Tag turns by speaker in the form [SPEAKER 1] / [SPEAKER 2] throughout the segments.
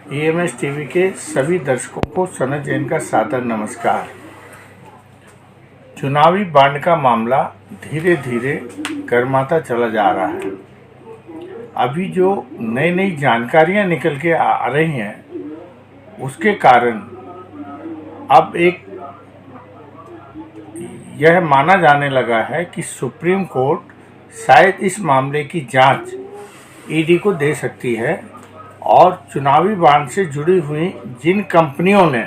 [SPEAKER 1] EMS TV के सभी दर्शकों को सनत जैन का सादर नमस्कार। चुनावी बांड का मामला धीरे धीरे गर्माता चला जा रहा है। अभी जो नई नई जानकारियां निकल के आ रही हैं उसके कारण अब यह माना जाने लगा है कि सुप्रीम कोर्ट शायद इस मामले की जांच ईडी को दे सकती है और चुनावी बांड से जुड़ी हुई जिन कंपनियों ने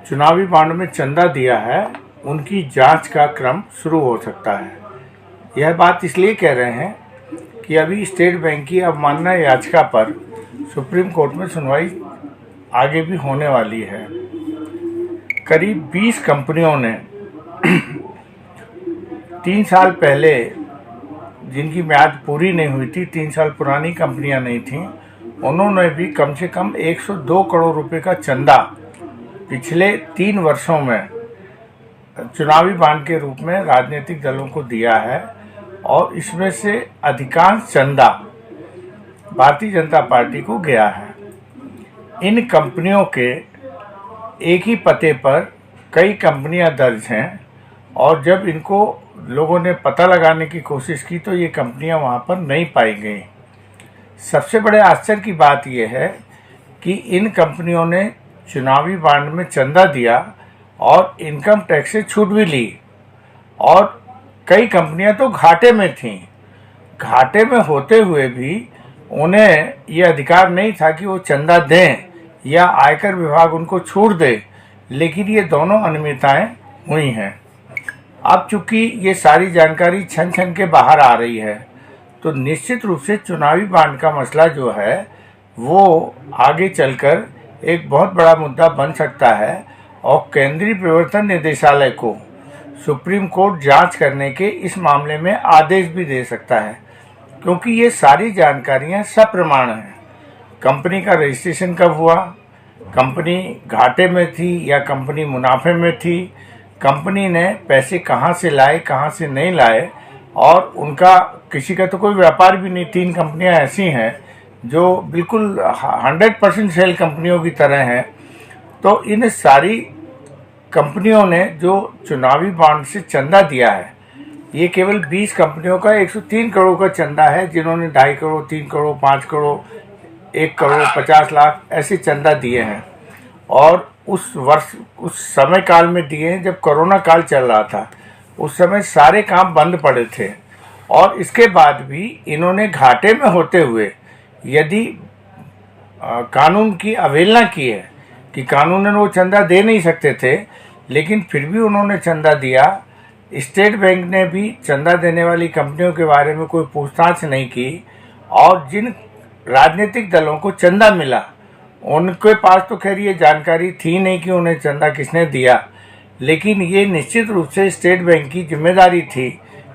[SPEAKER 1] चुनावी बांड में चंदा दिया है उनकी जांच का क्रम शुरू हो सकता है। यह बात इसलिए कह रहे हैं कि अभी स्टेट बैंक की अवमानना याचिका पर सुप्रीम कोर्ट में सुनवाई आगे भी होने वाली है। करीब 20 कंपनियों ने 3 साल पहले जिनकी म्याद पूरी नहीं हुई थी, 3 साल पुरानी कंपनियां नहीं थीं, उन्होंने भी कम से कम 102 करोड़ रुपए का चंदा पिछले 3 वर्षों में चुनावी बांड के रूप में राजनीतिक दलों को दिया है और इसमें से अधिकांश चंदा भारतीय जनता पार्टी को गया है। इन कंपनियों के एक ही पते पर कई कंपनियां दर्ज हैं और जब इनको लोगों ने पता लगाने की कोशिश की तो ये कंपनियां वहां पर नहीं पाई गई। सबसे बड़े आश्चर्य की बात यह है कि इन कंपनियों ने चुनावी बांड में चंदा दिया और इनकम टैक्स से छूट भी ली और कई कंपनियां तो घाटे में थीं। घाटे में होते हुए भी उन्हें यह अधिकार नहीं था कि वो चंदा दें या आयकर विभाग उनको छूट दे, लेकिन ये दोनों अनियमितताएं हुई हैं। अब चूंकि ये सारी जानकारी छन छन के बाहर आ रही है तो निश्चित रूप से चुनावी बांड का मसला जो है वो आगे चलकर एक बहुत बड़ा मुद्दा बन सकता है और केंद्रीय प्रवर्तन निदेशालय को सुप्रीम कोर्ट जांच करने के इस मामले में आदेश भी दे सकता है, क्योंकि ये सारी जानकारियां सप्रमाण हैं। कंपनी का रजिस्ट्रेशन कब हुआ, कंपनी घाटे में थी या कंपनी मुनाफे में थी, कंपनी ने पैसे कहाँ से लाए कहाँ से नहीं लाए, और उनका किसी का तो कोई व्यापार भी नहीं। 3 कंपनियां ऐसी हैं जो बिल्कुल 100% सेल कंपनियों की तरह हैं। तो इन सारी कंपनियों ने जो चुनावी बांड से चंदा दिया है, ये केवल 20 कंपनियों का 103 करोड़ का चंदा है, जिन्होंने 2.5 करोड़, 3 करोड़, 5 करोड़, 1 करोड़ 50 लाख ऐसे चंदा दिए हैं और उस समय काल में दिए हैं जब कोरोना काल चल रहा था। उस समय सारे काम बंद पड़े थे और इसके बाद भी इन्होंने घाटे में होते हुए यदि कानून की अवहेलना की है कि कानूनन वो चंदा दे नहीं सकते थे, लेकिन फिर भी उन्होंने चंदा दिया। स्टेट बैंक ने भी चंदा देने वाली कंपनियों के बारे में कोई पूछताछ नहीं की और जिन राजनीतिक दलों को चंदा मिला उनके पास तो खैर ये जानकारी थी नहीं कि उन्हें चंदा किसने दिया, लेकिन ये निश्चित रूप से स्टेट बैंक की जिम्मेदारी थी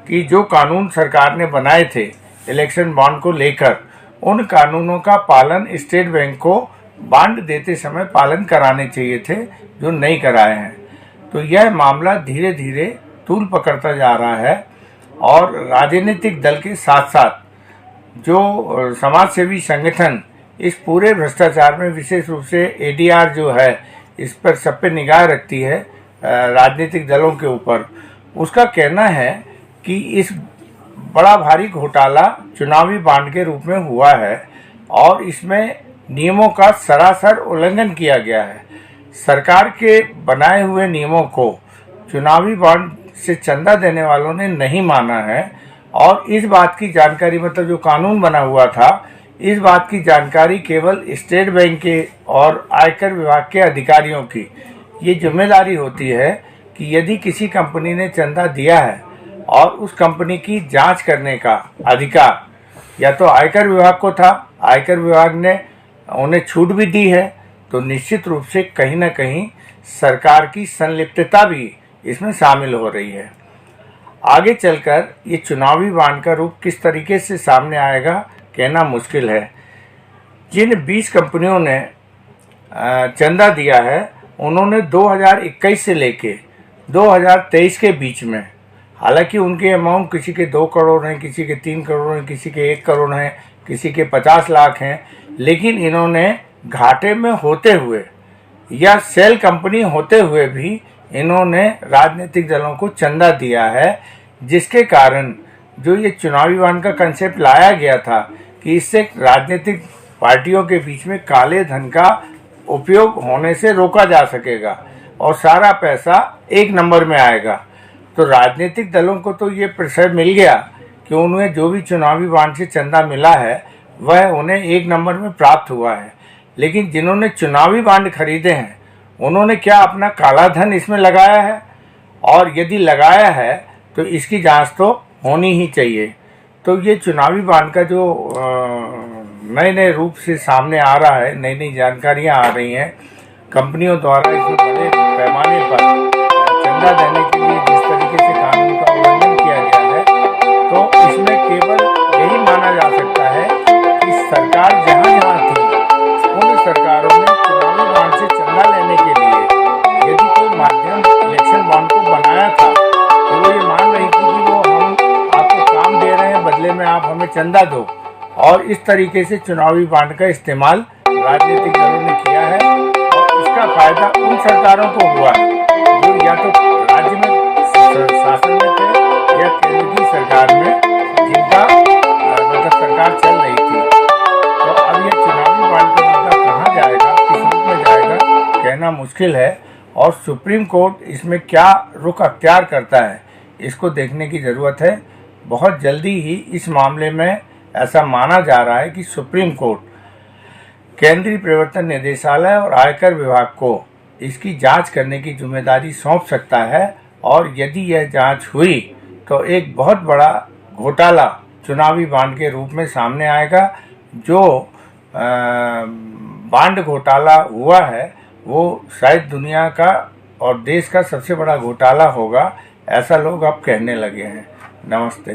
[SPEAKER 1] कि जो कानून सरकार ने बनाए थे इलेक्शन बॉन्ड को लेकर, उन कानूनों का पालन स्टेट बैंक को बांड देते समय पालन कराने चाहिए थे, जो नहीं कराए हैं। तो यह मामला धीरे धीरे तूल पकड़ता जा रहा है और राजनीतिक दल के साथ साथ जो समाज सेवी संगठन इस पूरे भ्रष्टाचार में विशेष रूप से ADR जो है इस पर सब पे निगाह रखती है राजनीतिक दलों के ऊपर, उसका कहना है कि इस बड़ा भारी घोटाला चुनावी बांड के रूप में हुआ है और इसमें नियमों का सरासर उल्लंघन किया गया है। सरकार के बनाए हुए नियमों को चुनावी बांड से चंदा देने वालों ने नहीं माना है और इस बात की जानकारी, मतलब जो कानून बना हुआ था, इस बात की जानकारी केवल स्टेट बैंक के और आयकर विभाग के अधिकारियों की ये जिम्मेदारी होती है कि यदि किसी कंपनी ने चंदा दिया है और उस कंपनी की जांच करने का अधिकार या तो आयकर विभाग को था, आयकर विभाग ने उन्हें छूट भी दी है, तो निश्चित रूप से कहीं ना कहीं सरकार की संलिप्तता भी इसमें शामिल हो रही है। आगे चलकर ये चुनावी बांड का रूप किस तरीके से सामने आएगा कहना मुश्किल है। जिन 20 कंपनियों ने चंदा दिया है उन्होंने 2021 से लेके 2023 के बीच में, हालांकि उनके अमाउंट किसी के 2 करोड़ हैं, किसी के 3 करोड़ हैं, किसी के 1 करोड़ हैं, किसी के 50 लाख हैं, लेकिन इन्होंने घाटे में होते हुए या सेल कंपनी होते हुए भी इन्होंने राजनीतिक दलों को चंदा दिया है, जिसके कारण जो ये चुनावी बॉन्ड का कंसेप्ट लाया गया था कि इससे राजनीतिक पार्टियों के बीच में काले धन का उपयोग होने से रोका जा सकेगा और सारा पैसा एक नंबर में आएगा। तो राजनीतिक दलों को तो ये प्रश्रय मिल गया कि उन्हें जो भी चुनावी बॉन्ड से चंदा मिला है वह उन्हें एक नंबर में प्राप्त हुआ है। लेकिन जिन्होंने चुनावी बॉन्ड खरीदे हैं उन्होंने क्या अपना काला धन इसमें लगाया है? और यदि लगाया है तो इसकी जांच तो होनी ही चाहिए। तो ये चुनावी बॉन्ड का जो नए नए रूप से सामने आ रहा है, नई नई जानकारियां आ रही हैं कंपनियों द्वारा इसमें बड़े पैमाने पर चंदा देने के लिए जिस तरीके से कानून का उल्लंघन किया गया है, तो इसमें केवल यही माना जा सकता है कि सरकार जहाँ जहाँ थी उन सरकारों ने चुनावी बॉन्ड से चंदा लेने के लिए यदि कोई माध्यम इलेक्शन बॉन्ड को बनाया था तो वो ये मान रही थी कि वो हम आपको काम दे रहे हैं, बदले में आप हमें चंदा दो, और इस तरीके से चुनावी बॉन्ड का इस्तेमाल राजनीतिक दलों ने किया है। और इसका फायदा उन सरकारों को हुआ जो या तो राज्य में शासन में थे या केंद्र की सरकार में जिनका मतलब सरकार चल रही थी। तो अब ये चुनावी बॉन्ड का मुद्दा कहाँ जाएगा, किस रूप में जाएगा, कहना मुश्किल है। और सुप्रीम कोर्ट इसमें क्या रुख अख्तियार करता है इसको देखने की ज़रूरत है। बहुत जल्दी ही इस मामले में ऐसा माना जा रहा है कि सुप्रीम कोर्ट केंद्रीय प्रवर्तन निदेशालय और आयकर विभाग को इसकी जांच करने की जिम्मेदारी सौंप सकता है। और यदि यह जांच हुई तो एक बहुत बड़ा घोटाला चुनावी बॉन्ड के रूप में सामने आएगा। जो बॉन्ड घोटाला हुआ है वो शायद दुनिया का और देश का सबसे बड़ा घोटाला होगा, ऐसा लोग अब कहने लगे हैं। नमस्ते।